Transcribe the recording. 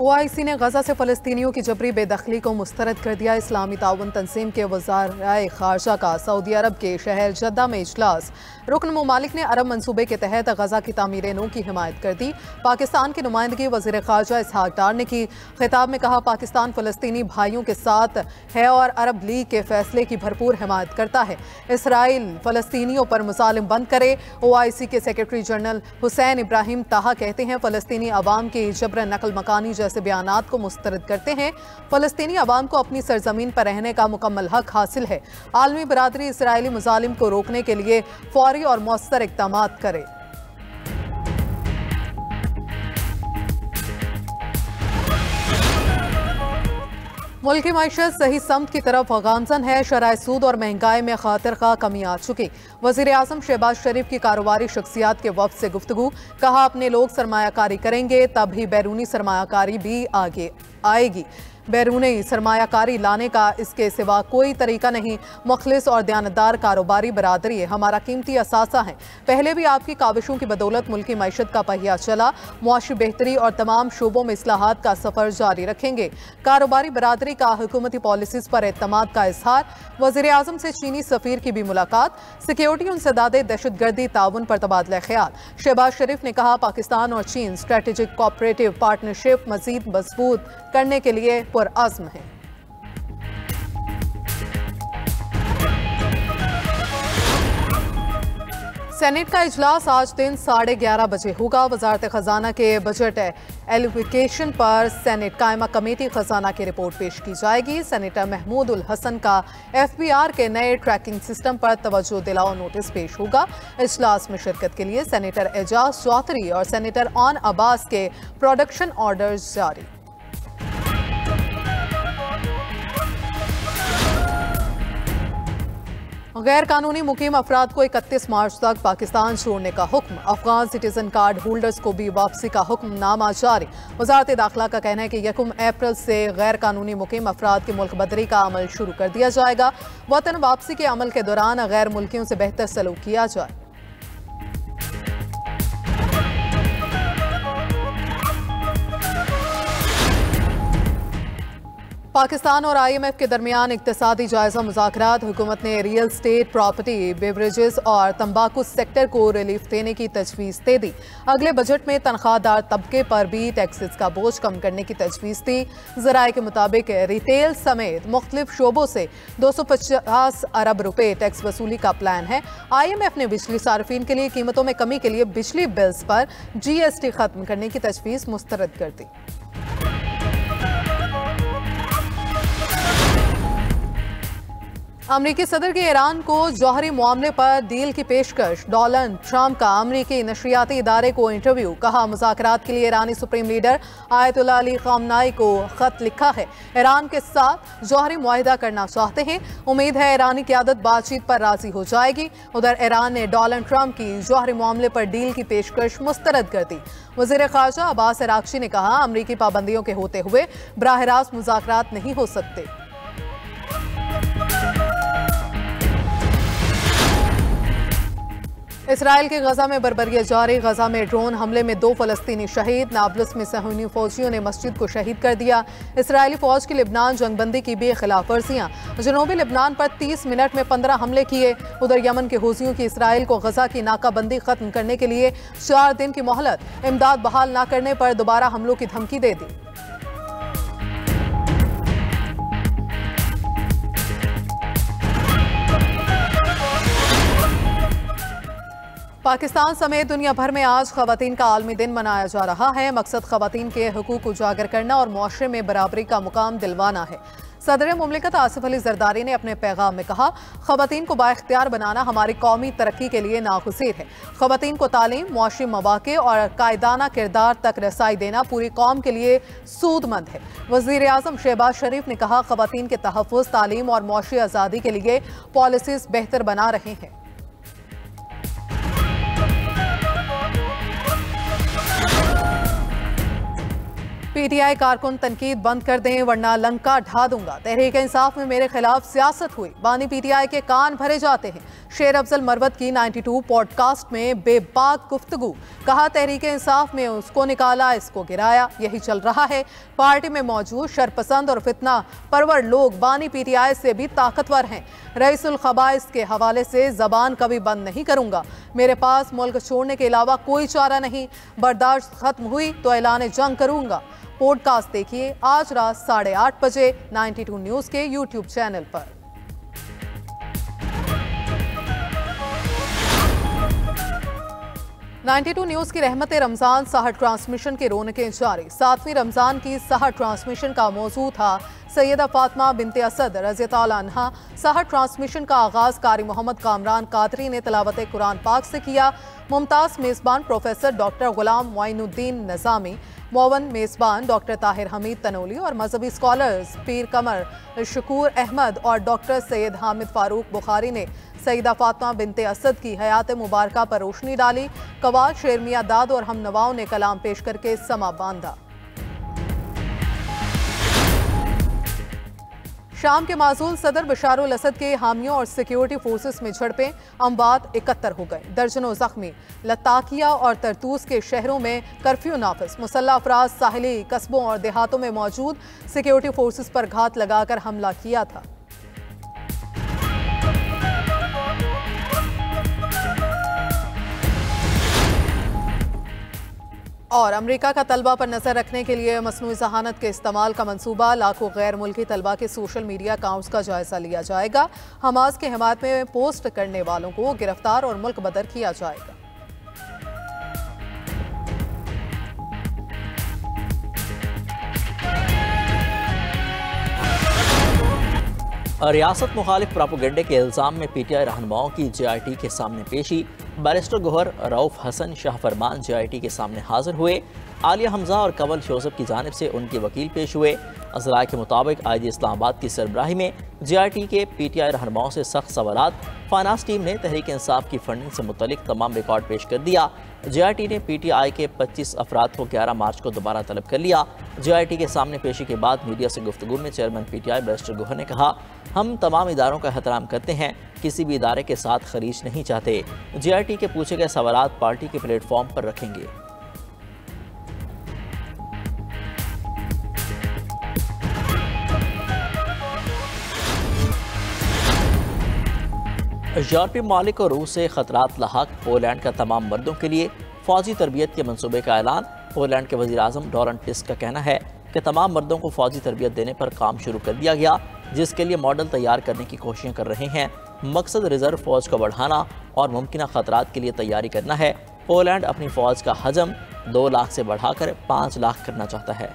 OIC ने गजा से फलस्तीनियों की जबरी बेदखली को मुस्तरद कर दिया। इस्लामी ताउन तंजीम के वज़ाराए खारजा का सऊदी अरब के शहर जद्दा में इजलास। रुकन ममालिक ने अरब मंसूबे के तहत गजा की तामीर नौ की हिमायत कर दी। पाकिस्तान की नुमाइंदगी वज़ीर खारजा इसहाक डार ने की। खिताब में कहा, पाकिस्तान फलस्तीनी भाइयों के साथ है और अरब लीग के फैसले की भरपूर हिमायत करता है। इसराइल फलस्तीनियों पर मुसालिम बंद करे। OIC के सेक्रेटरी जनरल हुसैन इब्राहिम ताहा कहते हैं, फलस्तीनी अवाम की जबरन नकल मकानी जैसे बयानात को मुस्तरद करते हैं। फलस्तीनी अवाम को अपनी सरजमीन पर रहने का मुकम्मल हक हासिल है। आलमी बरादरी इसराइली मुजालिम को रोकने के लिए फौरी और मौसर इक़दाम करे। मुल्क की मईशत सही समत की तरफ गामजन है। शराय सूद और महंगाई में खातिर खा कमी आ चुकी। वज़ीर आज़म शहबाज शरीफ की कारोबारी शख्सियात के वफ़द से गुफ्तगू। कहा, अपने लोग सरमायाकारी करेंगे तभी बैरूनी सरमायाकारी भी आगे आएगी। बैरूनी सरमायाकारी लाने का इसके सिवा कोई तरीका नहीं। मुखलिस और दयानतदार कारोबारी बरादरी हमारा कीमती असासा है। पहले भी आपकी काविशों की बदौलत मुल्क की मईशत का पहिया चला। मुआशी बेहतरी और तमाम शोबों में इस्लाहात का सफ़र जारी रखेंगे। कारोबारी बरादरी का हुकूमती पॉलिसीज़ पर एतमाद का इजहार। वज़ीर आज़म से चीनी सफ़ीर की भी मुलाकात। सिक्योरिटी इंसदादे दहशतगर्दी ताउन पर तबादला ख्याल। शहबाज शरीफ ने कहा, पाकिस्तान और चीन स्ट्रेटेजिक कोऑपरेटिव पार्टनरशिप मज़ीद मजबूत करने के लिए पुरअज़्म है। सेनेट का इजलास आज दिन 11:30 बजे होगा। वजारत खजाना के बजट एलोकेशन पर सेनेट कायमा कमेटी खजाना की रिपोर्ट पेश की जाएगी। सेनेटर महमूद उल हसन का FBR के नए ट्रैकिंग सिस्टम पर तवज्जो दिलाओ नोटिस पेश होगा। इजलास में शिरकत के लिए सेनेटर एजाज चौधरी और सेनेटर ऑन अब्बास के प्रोडक्शन ऑर्डर्स जारी। गैर कानूनी मुकीम अफराद को 31 मार्च तक पाकिस्तान छोड़ने का हुक्म। अफगान सिटीजन कार्ड होल्डर्स को भी वापसी का हुक्मनामा जारी। वजारत दाखिला का कहना है कि 1 अप्रैल से गैर कानूनी मुकीम अफराद की मुल्क बदरी का अमल शुरू कर दिया जाएगा। वतन वापसी के अमल के दौरान गैर मुल्कियों से बेहतर सलूक किया जाए। पाकिस्तान और IMF के दरमियान इक्तिसादी जायजा मुज़ाकरात। हुकूमत ने रियल स्टेट, प्रॉपर्टी, बेवरेजेस और तंबाकू सेक्टर को रिलीफ देने की तजवीज़ दे दी। अगले बजट में तनख्वाहदार तबके पर भी टैक्सेस का बोझ कम करने की तजवीज़ दी। ज़राए के मुताबिक रिटेल समेत मुख्तलिफ शोबों से 250 अरब रुपए टैक्स वसूली का प्लान है। IMF ने बिजली सार्फिन के लिए कीमतों में कमी के लिए बिजली बिल्स पर GST खत्म करने की तजवीज़ मुस्तरद कर दी। अमरीकी सदर की ईरान को जौहरी मामले पर डील की पेशकश। डोनाल्ड ट्रंप का अमरीकी नशरियाती इदारे को इंटरव्यू। कहा, मुज़ाकरात के लिए ईरानी सुप्रीम लीडर आयतुल्लाह अली ख़ामनाई को खत लिखा है। ईरान के साथ जौहरी मुआहिदा करना चाहते हैं। उम्मीद है ईरानी क़यादत बातचीत पर राजी हो जाएगी। उधर ईरान ने डोनाल्ड ट्रंप की जौहरी मामले पर डील की पेशकश मुस्तरद कर दी। वज़ीर ख़ारजा अब्बास अराग़ची ने कहा, अमरीकी पाबंदियों के होते हुए बराह रास्त मुज़ाकरात नहीं हो सकते। इसराइल के गजा में बर्बरियत जारी। गजा में ड्रोन हमले में 2 फलस्तीनी शहीद। नाबलस में सहूनी फौजियों ने मस्जिद को शहीद कर दिया। इसराइली फौज की लिबनान जंगबंदी की भी खिलाफ वर्जियाँ। जनूबी लिबनान पर 30 मिनट में 15 हमले किए। उधर यमन के हूथियों की इसराइल को गजा की नाकाबंदी खत्म करने के लिए 4 दिन की मोहलत। इमदाद बहाल न करने पर दोबारा हमलों की धमकी दे दी। पाकिस्तान समेत दुनिया भर में आज ख़वातीन का आलमी दिन मनाया जा रहा है। मकसद ख़वातीन के हुकूक उजागर करना और मुआशरे में बराबरी का मुकाम दिलवाना है। सदर मुमलिकत आसिफ अली जरदारी ने अपने पैगाम में कहा, ख़वातीन को बाइख्तियार बनाना हमारी कौमी तरक्की के लिए नागुज़ीर है। ख़वातीन को तालीम, मुआशी मौक़े और कायदाना किरदार तक रसाई देना पूरी कौम के लिए सूदमंद है। वज़ीर आज़म शहबाज शरीफ ने कहा, ख़वातीन के तहफ़्फ़ुज़, तालीम और मुआशी आज़ादी के लिए पॉलिसीज़ बेहतर बना रहे हैं। पीटीआई कारकुन तनकीद बंद कर दें वरना लंका ढा दूंगा। तहरीक इंसाफ में मेरे खिलाफ सियासत हुई, बानी पीटीआई के कान भरे जाते हैं। शेर अफजल मरवत की 92 पॉडकास्ट में बेबाक गुफ्तगू। कहा तहरीक इंसाफ में उसको निकाला, इसको गिराया, यही चल रहा है। पार्टी में मौजूद शरपसंद और फितना परवर लोग बानी पीटीआई से भी ताकतवर हैं। रईसुल खबाइस के हवाले से जबान कभी बंद नहीं करूंगा। मेरे पास मुल्क छोड़ने के अलावा कोई चारा नहीं। बर्दाश्त खत्म हुई तो ऐलान जंग करूंगा। पॉडकास्ट देखिए आज रात 8:30 बजे 92 न्यूज़ के यूट्यूब चैनल पर। 92 न्यूज़ की रहमत रमज़ान सहर ट्रांसमिशन के रौनकें जारी। 7वीं रमज़ान की सहर ट्रांसमिशन का मौजू था सैयदा फातिमा बिनते असद रज़ी अल्लाह अन्हा। सहर ट्रांसमिशन का आगाज़ कारी मोहम्मद कामरान कादरी ने तिलावत कुरान पाक से किया। मुमताज़ मेज़बान प्रोफेसर डॉक्टर गुलाम मोइनुद्दीन निज़ामी, मौवन मेज़बान डॉक्टर ताहिर हमीद तनोली और मजहबी स्कॉलर्स पीर कमर शकूर अहमद और डॉक्टर सैयद हामिद फारूक बुखारी ने सईदा फातिमा बिनते असद की हयात मुबारका पर रोशनी डाली। कवाल शेरमिया दाद और हम नवाओं ने कलाम पेश करके समा बांधा। शाम के माजूल सदर बशारुल असद के हामियों और सिक्योरिटी फोर्सेस में झड़पें, अमवात 71 हो गए, दर्जनों जख्मी। लताकिया और तरतूस के शहरों में कर्फ्यू नाफिज। मुसल्ला अफराद साहिली कस्बों और देहातों में मौजूद सिक्योरिटी फोर्सेस पर घात लगाकर हमला किया था। और अमेरिका का तलबा पर नजर रखने के लिए मसनूई जहानत के इस्तेमाल का मंसूबा। लाखों गैर मुल्की तलबा के सोशल मीडिया अकाउंट्स का जायजा लिया जाएगा। हमास के हिमायत में पोस्ट करने वालों को गिरफ्तार और मुल्क बदर किया जाएगा। रियासत मुखालिफ प्रोपेगेंडे के इल्ज़ाम में पीटीआई रहनुमाओं की जेआईटी के सामने पेशी। बैरिस्टर गोहर रऊफ हसन शाह फरमान जेआईटी के सामने हाजिर हुए। आलिया हमजा और कंवल शोजब की जानिब से उनके वकील पेश हुए। अज़राए के मुताबिक आईजी इस्लामाबाद की सरबराही में जेआईटी के पीटीआई रहनुमाओं से सख्त सवालात। फाइनेंस टीम ने तहरीक इंसाफ की फंडिंग से मुतल्लिक तमाम रिकॉर्ड पेश कर दिया। जेआईटी ने पीटीआई के 25 अफराद को 11 मार्च को दोबारा तलब कर लिया। जेआईटी के सामने पेशी के बाद मीडिया से गुफ्तगू में चेयरमैन पीटीआई बैरिस्टर गोहर ने कहा, हम तमाम इदारों का एहतराम करते हैं, किसी भी इदारे के साथ खरीज नहीं चाहते। जेआईटी के पूछे गए सवालात पार्टी के प्लेटफॉर्म पर रखेंगे। यूरोपीय ममालिक को रूस से खतरात लाहक। पोलैंड का तमाम मर्दों के लिए फौजी तरबियत के मनसूबे का ऐलान। पोलैंड के वज़ीर आज़म डोनाल्ड टस्क का कहना है कि तमाम मर्दों को फौजी तरबियत देने पर काम शुरू कर दिया गया, जिसके लिए मॉडल तैयार करने की कोशिशें कर रहे हैं। मकसद रिजर्व फौज को बढ़ाना और मुमकिन खतरात के लिए तैयारी करना है। पोलैंड अपनी फौज का हजम 2 लाख से बढ़ाकर 5 लाख करना चाहता है।